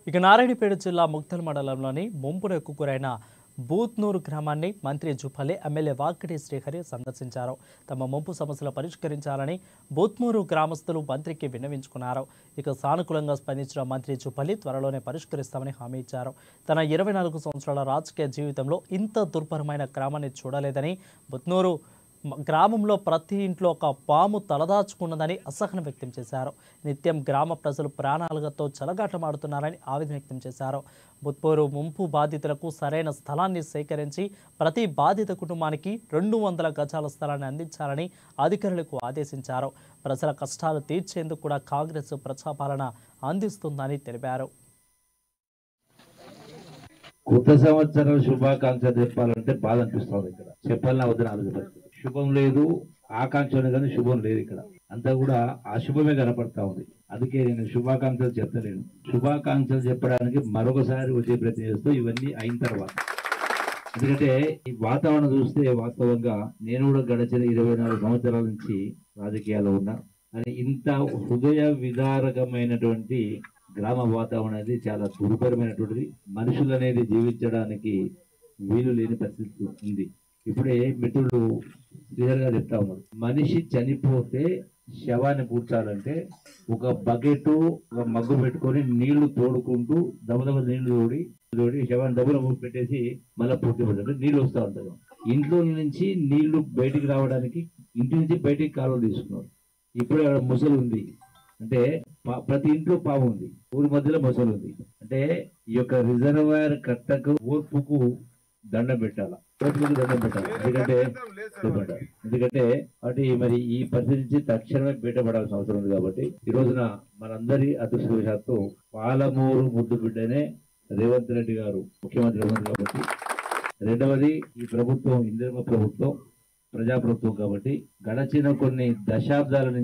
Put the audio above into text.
ఇక నారాయణపేట జిల్లా ముక్తల్ మండలంలోని ముంపునకు గురైన బూత్నూరు గ్రామాన్ని మంత్రి జుపల్లి ఎమ్మెల్యే వాకిటి శ్రీహరి సందర్శించారు. తమ ముంపు సమస్యలు పరిష్కరించాలని బూత్నూరు గ్రామస్తులు మంత్రికి విన్నవించుకున్నారు. ఇక సానుకూలంగా స్పందించిన మంత్రి జుపల్లి త్వరలోనే పరిష్కరిస్తామని హామీ ఇచ్చారు. తన 24 సంవత్సరాల రాజకీయ జీవితంలో ఇంత దుర్భరమైన గ్రామాన్ని చూడలేదని, బూత్నూరు గ్రామంలో ప్రతి ఇంట్లో ఒక పాము తలదాచుకున్నదని అసహనం వ్యక్తం చేశారు. నిత్యం గ్రామ ప్రజలు ప్రాణాలతో చెలగాటమాడుతున్నారని ఆవేదన వ్యక్తం చేశారు. బుత్పూరు ముంపు బాధితులకు సరైన స్థలాన్ని సేకరించి ప్రతి బాధిత కుటుంబానికి 200 గజాల స్థలాన్ని అందించాలని అధికారులకు ఆదేశించారు. ప్రజల కష్టాలు తీర్చేందుకు కూడా కాంగ్రెస్ ప్రజాపాలన అందిస్తుందని తెలిపారు. కొత్త సంవత్సరం శుభాకాంక్షలు చెప్పాలంటే బాధ అనిపిస్తుంది. ఇక్కడ చెప్పాలని వద్దని ఆలోచన శుభం లేదు, ఆకాంక్షలు కానీ శుభం లేదు. ఇక్కడ అంతా కూడా అశుభమే కనపడతా ఉంది. అందుకే నేను శుభాకాంక్షలు చెప్తలేను. శుభాకాంక్షలు చెప్పడానికి మరొకసారి వచ్చే ప్రయత్నం చేస్తూ ఇవన్నీ అయిన తర్వాత, ఎందుకంటే ఈ వాతావరణం చూస్తే వాస్తవంగా నేను కూడా గడిచిన 24 సంవత్సరాల నుంచి రాజకీయాల్లో ఉన్నా అని ఇంత హృదయ విదారకమైనటువంటి గ్రామ వాతావరణం అనేది చాలా దుర్భరమైనటువంటిది. మనుషులు అనేది జీవించడానికి వీలు లేని పరిస్థితి ఉంది. ఇప్పుడే మిత్రులు క్లియర్ గా చెప్తా ఉన్నారు. మనిషి చనిపోతే శవాన్ని పూడ్చాలంటే ఒక బకెట్ ఒక మగ్గు పెట్టుకొని నీళ్లు తోడుకుంటూ దబదబ నీళ్లు తోడి శవాన్ని దబుల పెట్టేసి మళ్ళీ పూర్తి పెట్టాలి. నీళ్లు వస్తూ ఉంటారు. ఇంట్లో నుంచి నీళ్లు బయటికి రావడానికి ఇంటి నుంచి బయటికి కాలువలు తీసుకున్నారు. ఇప్పుడు ముసలు ఉంది అంటే ప్రతి ఇంట్లో పాము ఉంది, ఊరి మధ్యలో ముసలు ఉంది అంటే ఈ యొక్క రిజర్వాయర్ కట్టకు ఓర్పుకు దండం పెట్టాలి. ఎందుకంటే వాటి మరి ఈ పరిస్థితి నుంచి తక్షణమే బయటపడాల్సిన అవసరం ఉంది. కాబట్టి ఈ రోజున మనందరి అదృష్టవశాత్తు పాలమూరు ముద్దు బిడ్డనే రేవంత్ రెడ్డి గారు ముఖ్యమంత్రి ఉన్నారు. కాబట్టి రెండవది ఈ ప్రభుత్వం ఇందిరమ్మ ప్రభుత్వం ప్రజాప్రభుత్వం. కాబట్టి గడచిన కొన్ని దశాబ్దాల నుంచి